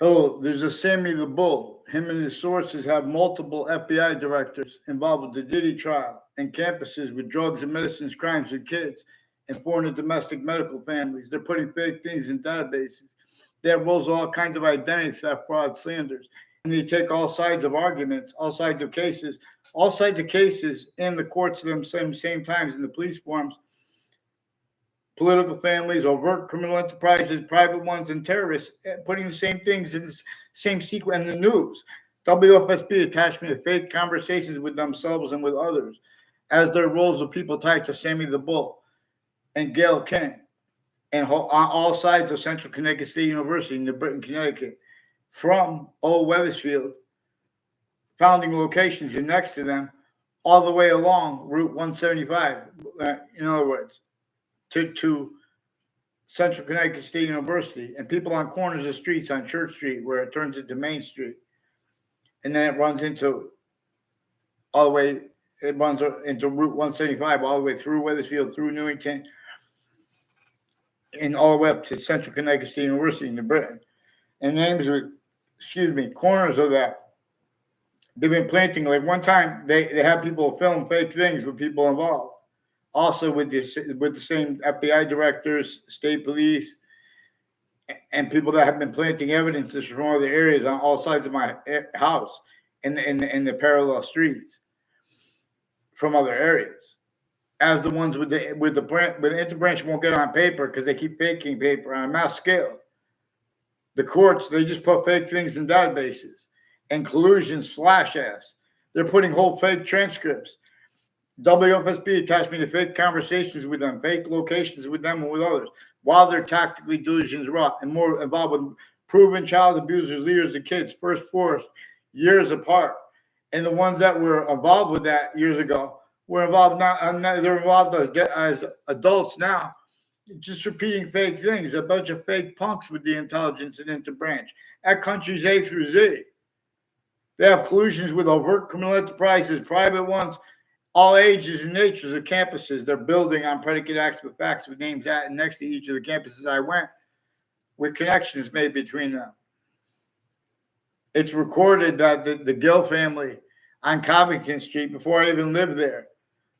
Oh, there's a Sammy the Bull. Him and his sources have multiple FBI directors involved with the Diddy trial and campuses with drugs and medicines, crimes with kids, and foreign and domestic medical families. They're putting fake things in databases. They have roles of all kinds of identity theft, fraud, slanders, and they take all sides of arguments, all sides of cases in the courts of them same times in the police forums, political families, overt criminal enterprises, private ones, and terrorists, putting the same things in the same sequence in the news. WFSB attached me to fake conversations with themselves and with others as their roles of people tied to Sammy the Bull and Gail King and on all sides of Central Connecticut State University in New Britain, Connecticut, from Old Wethersfield, founding locations and next to them, all the way along Route 175. In other words, to Central Connecticut State University, and people on corners of streets on Church Street where it turns into Main Street. And then it runs into Route 175 all the way through Wethersfield, through Newington, and all the way up to Central Connecticut State University in New Britain. And names with, corners of that. They've been planting, like one time they have people film fake things with people involved. Also with the same FBI directors, state police, and people that have been planting evidences from other areas on all sides of my house in the parallel streets from other areas. As the ones with the interbranch won't get on paper because they keep faking paper on a mass scale. The courts, they just put fake things in databases and collusions /s. They're putting whole fake transcripts. WFSB attached me to fake conversations with them, fake locations with them and with others, while their tactically delusions wrought and more involved with proven child abusers, leaders of kids, first force, years apart. And the ones that were involved with that years ago were involved they're involved as adults now, just repeating fake things, a bunch of fake punks with the intelligence and interbranch at countries A through Z. They have collusions with overt criminal enterprises, private ones, all ages and natures of campuses. They're building on predicate acts with facts with names at and next to each of the campuses I went, with connections made between them. It's recorded that the Gill family on Covington Street, before I even lived there,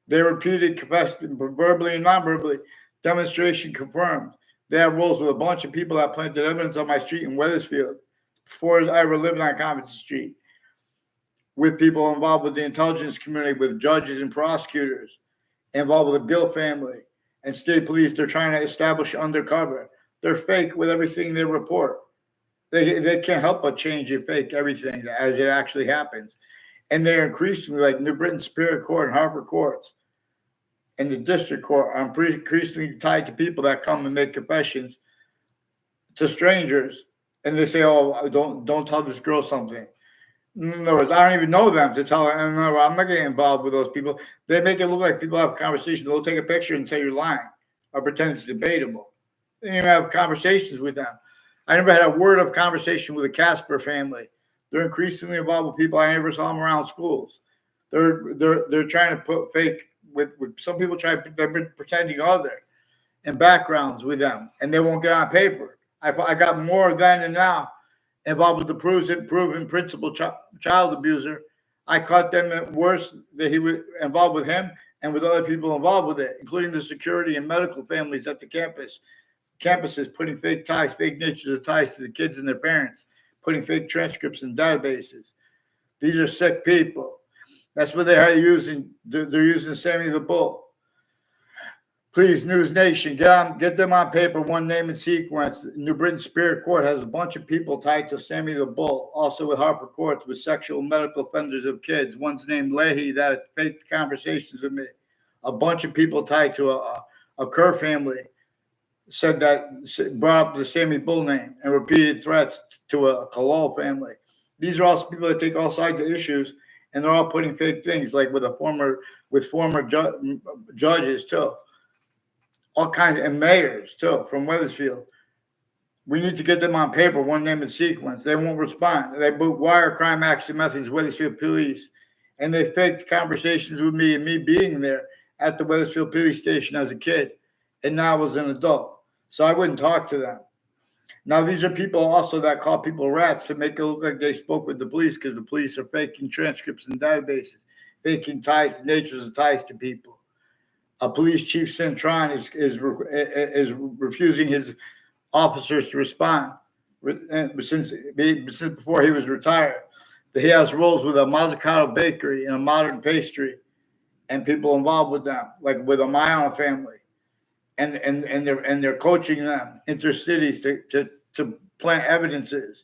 they repeated, confessed, verbally and non-verbally, demonstration confirmed. They have roles with a bunch of people that planted evidence on my street in Wethersfield before I ever lived on Covington Street, with people involved with the intelligence community, with judges and prosecutors, involved with the Gill family and state police. They're trying to establish undercover. They're fake with everything they report. They can't help but change and fake everything as it actually happens. And they're increasingly, like New Britain Superior Court and Harper Courts and the District Court, are increasingly tied to people that come and make confessions to strangers. And they say, oh, don't tell this girl something. In other words, I don't even know them to tell her. I'm not getting involved with those people. They make it look like people have conversations. They'll take a picture and say you're lying or pretend it's debatable. They don't even have conversations with them. I never had a word of conversation with the Casper family. They're increasingly involved with people. I never saw them around schools. They're trying to put fake with some people they're pretending other and backgrounds with them, and they won't get on paper. I got more then and now involved with the proven principal child abuser. I caught them worse that he was involved with him and with other people involved with it, including the security and medical families at the campuses, putting fake ties, fake natures of ties to the kids and their parents, putting fake transcripts in databases. These are sick people. That's what they're using. They're using Sammy the Bull. Please, News Nation, get them on paper, one name and sequence. New Britain Superior Court has a bunch of people tied to Sammy the Bull, also with Harper Courts, with sexual medical offenders of kids. One's named Leahy that faked conversations with me. A bunch of people tied to a Kerr family said that, brought up the Sammy Bull name and repeated threats to a Kalal family. These are also people that take all sides of issues, and they're all putting fake things, like with former judges too. All kinds, and mayors too from Wethersfield. We need to get them on paper, one name and sequence. They won't respond. They boot wire crime action methods, Wethersfield police, and they faked conversations with me and me being there at the Wethersfield police station as a kid, and now as an adult. So I wouldn't talk to them. Now, these are people also that call people rats to make it look like they spoke with the police because the police are faking transcripts and databases, faking ties, natures of ties to people. Police Chief Cintron is refusing his officers to respond since before he was retired. He has roles with a Mazzucato bakery and a modern pastry, and people involved with them, like with a Mayan family, and they're coaching them intercities to plant evidences,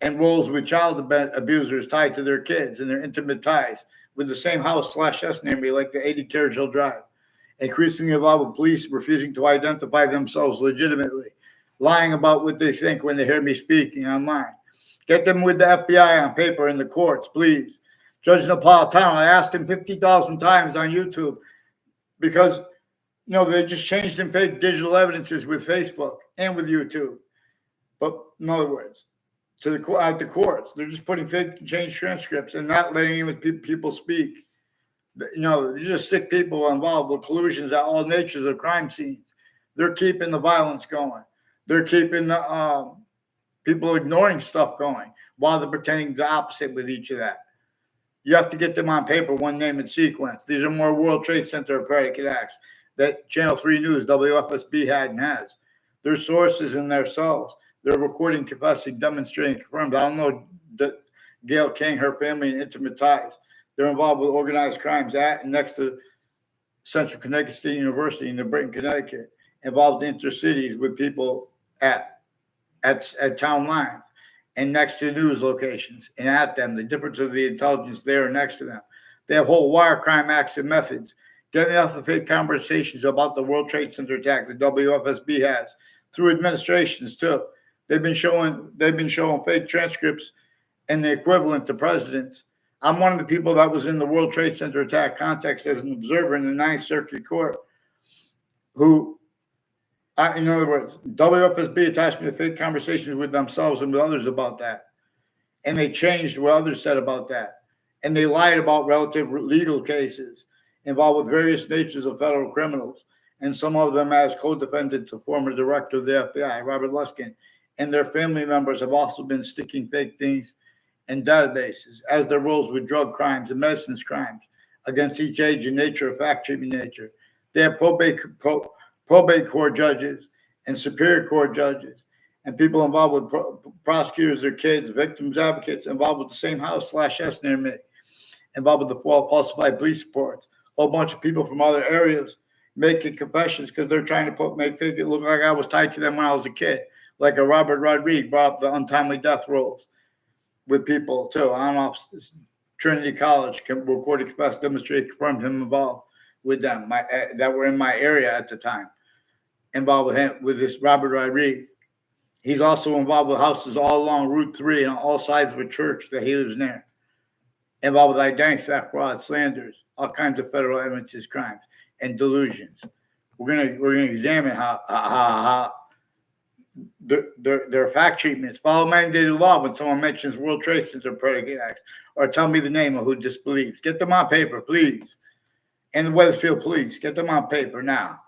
and roles with child abusers tied to their kids and their intimate ties with the same house /S near me, like the 80 Carriage Hill Drive. Increasingly involved with police refusing to identify themselves legitimately, lying about what they think when they hear me speaking online. Get them with the FBI on paper in the courts, please. Judge Napolitano, I asked him 50,000 times on YouTube because, they just changed and fake digital evidences with Facebook and with YouTube. But in other words, at the courts, they're just putting fake changed transcripts and not letting even people speak. These are sick people involved with collusions at all natures of crime scenes. They're keeping the violence going. They're keeping the people ignoring stuff going while they're pretending the opposite with each of that. You have to get them on paper, one name and sequence. These are more World Trade Center predicate acts that Channel 3 News, WFSB had and has. Their sources in themselves. They're recording, confessing, demonstrating, confirmed. I don't know Gail King, her family, and intimate ties. They're involved with organized crimes at and next to Central Connecticut State University in New Britain, Connecticut, involved in intercities with people at town lines and next to news locations and at them. The difference of the intelligence there and next to them. They have whole wire crime acts and methods. Getting off the fake conversations about the World Trade Center attack that WFSB has through administrations too. They've been showing fake transcripts and the equivalent to presidents. I'm one of the people that was in the World Trade Center attack context as an observer in the Ninth Circuit Court who, in other words, WFSB attached me to fake conversations with themselves and with others about that. And they changed what others said about that. And they lied about relative legal cases involved with various natures of federal criminals, and some of them as co-defendants of former director of the FBI, Robert Luskin, and their family members have also been sticking fake things in databases as their roles with drug crimes and medicines crimes against each age and nature of fact-treatment nature. They have probate court judges and superior court judges and people involved with prosecutors, their kids, victims advocates involved with the same house /S near me, involved with the falsified police reports. A whole bunch of people from other areas making confessions because they're trying to make it look like I was tied to them when I was a kid, like a Robert Rodriguez brought up the untimely death rolls with people too. I don't know if Trinity College can record, confess, demonstrate, confirm him involved with them that were in my area at the time, involved with him, with this Robert Rodriguez. He's also involved with houses all along Route 3 and on all sides of a church that he lives near, involved with identity theft, fraud, slanders, all kinds of federal evidences, crimes, and delusions. We're gonna examine how their fact treatments follow mandated law when someone mentions World Trade Center predicate acts, or tell me the name of who disbelieves. Get them on paper, please. And the Weathersfield Police, get them on paper now.